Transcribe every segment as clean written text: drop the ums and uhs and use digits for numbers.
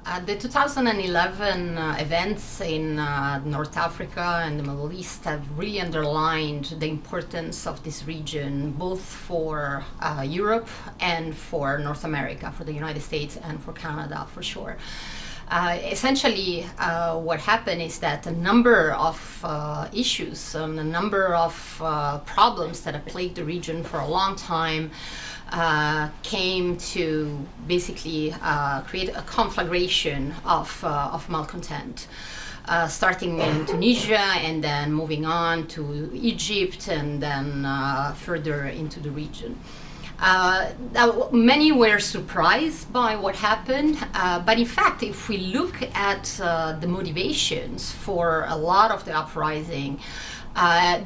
The 2011 events in North Africa and the Middle East have really underlined the importance of this region, both for Europe and for North America, for the United States and for Canada, for sure. Essentially, what happened is that a number of issues and a number of problems that have plagued the region for a long time came to basically create a conflagration of malcontent. Starting in Tunisia and then moving on to Egypt and then further into the region. Many were surprised by what happened, but in fact, if we look at the motivations for a lot of the uprising,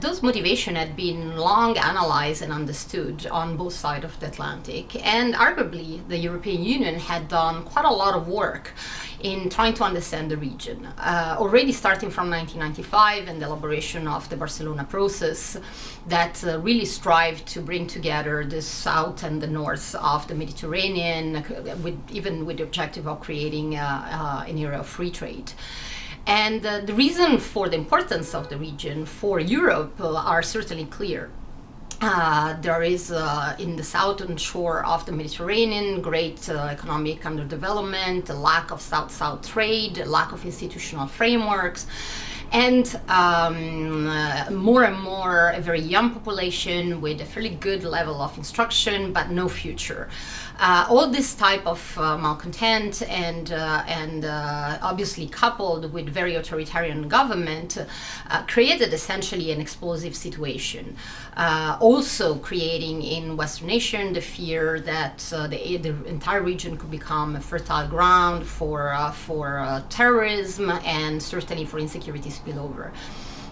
those motivations had been long analyzed and understood on both sides of the Atlantic, and arguably the European Union had done quite a lot of work in trying to understand the region. Already starting from 1995 and the elaboration of the Barcelona process that really strived to bring together the south and the north of the Mediterranean, even with the objective of creating an area of free trade. And the reason for the importance of the region for Europe are certainly clear. There is, in the southern shore of the Mediterranean, great economic underdevelopment, a lack of south-south trade, a lack of institutional frameworks, and more and more a very young population with a fairly good level of instruction, but no future. All this type of malcontent and obviously coupled with very authoritarian government created essentially an explosive situation. Also creating in Western nation the fear that the entire region could become a fertile ground for terrorism and certainly for insecurity spillover.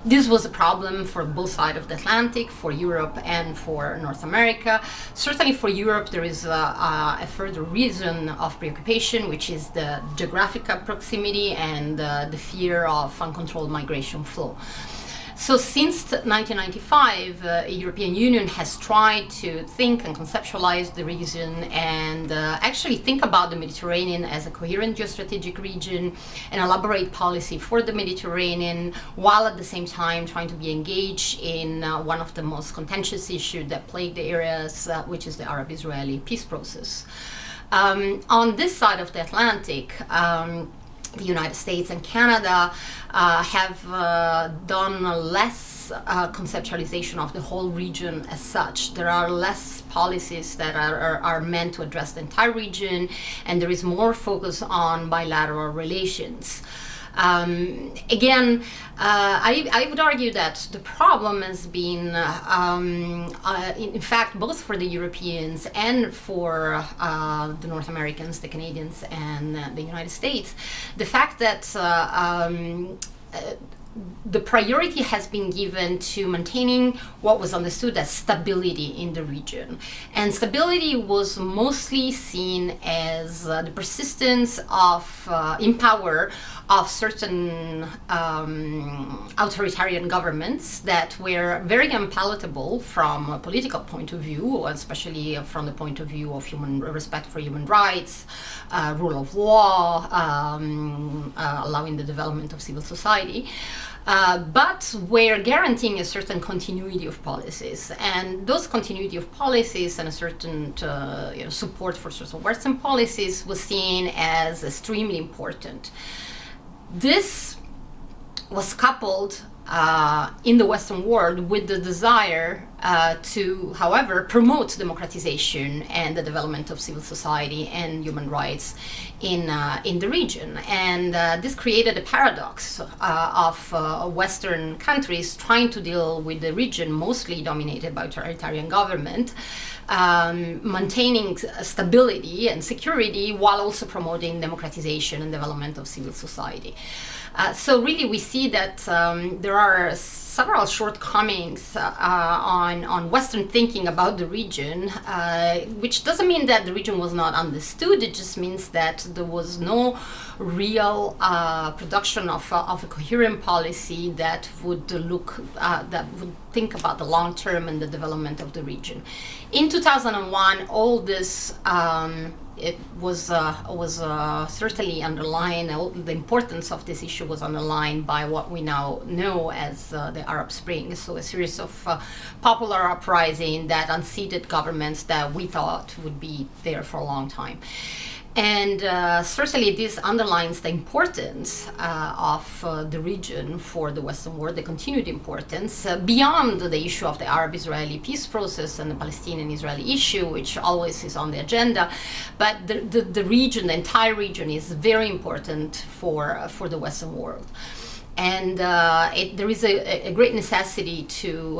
This was a problem for both sides of the Atlantic, for Europe and for North America. Certainly for Europe, there is a further reason of preoccupation, which is the geographical proximity and the fear of uncontrolled migration flow. So since 1995, the European Union has tried to think and conceptualize the region and actually think about the Mediterranean as a coherent geostrategic region and elaborate policy for the Mediterranean, while at the same time trying to be engaged in one of the most contentious issues that plague the areas, which is the Arab-Israeli peace process. On this side of the Atlantic, the United States and Canada have done less conceptualization of the whole region as such. There are less policies that are meant to address the entire region, and there is more focus on bilateral relations. Again, I would argue that the problem has been, in fact, both for the Europeans and for the North Americans, the Canadians, and the United States, the fact that the priority has been given to maintaining what was understood as stability in the region. And stability was mostly seen as the persistence of, in power, of certain authoritarian governments that were very unpalatable from a political point of view, especially from the point of view of respect for human rights, rule of law, allowing the development of civil society. But we're guaranteeing a certain continuity of policies, and those continuity of policies and a certain support for certain Western policies was seen as extremely important. This was coupled in the Western world with the desire to, however, promote democratization and the development of civil society and human rights in the region. And this created a paradox of Western countries trying to deal with the region mostly dominated by authoritarian government, maintaining stability and security while also promoting democratization and development of civil society. So really we see that there are several shortcomings on Western thinking about the region, which doesn't mean that the region was not understood. It just means that there was no real production of a coherent policy that would think about the long term and the development of the region. In 2001, all this it was certainly underlined. The importance of this issue was underlined by what we now know as the Arab Spring. So a series of popular uprising that unseated governments that we thought would be there for a long time. And certainly this underlines the importance of the region for the Western world, the continued importance, beyond the issue of the Arab-Israeli peace process and the Palestinian-Israeli issue, which always is on the agenda. But the region, the entire region, is very important for the Western world. And there is a great necessity to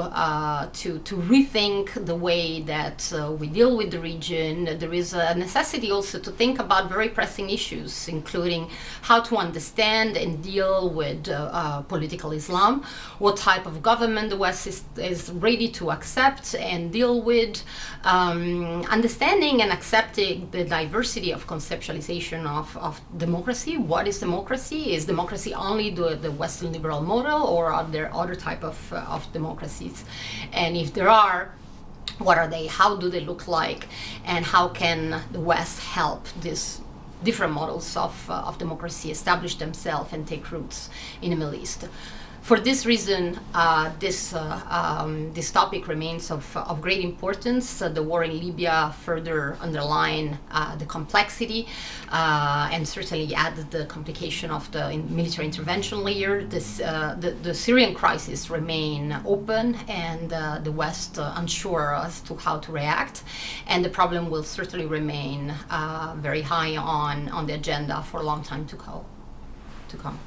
rethink the way that we deal with the region. There is a necessity also to think about very pressing issues, including how to understand and deal with political Islam, what type of government the West is ready to accept and deal with, understanding and accepting the diversity of conceptualization of democracy. What is democracy? Is democracy only the Western liberal model, or are there other type of democracies? And if there are, what are they? How do they look like? And how can the West help these different models of democracy establish themselves and take roots in the Middle East? For this reason, this topic remains of great importance. The war in Libya further underlined the complexity and certainly added the complication of the military intervention layer. The Syrian crisis remain open, and the West unsure as to how to react. And the problem will certainly remain very high on the agenda for a long time to come.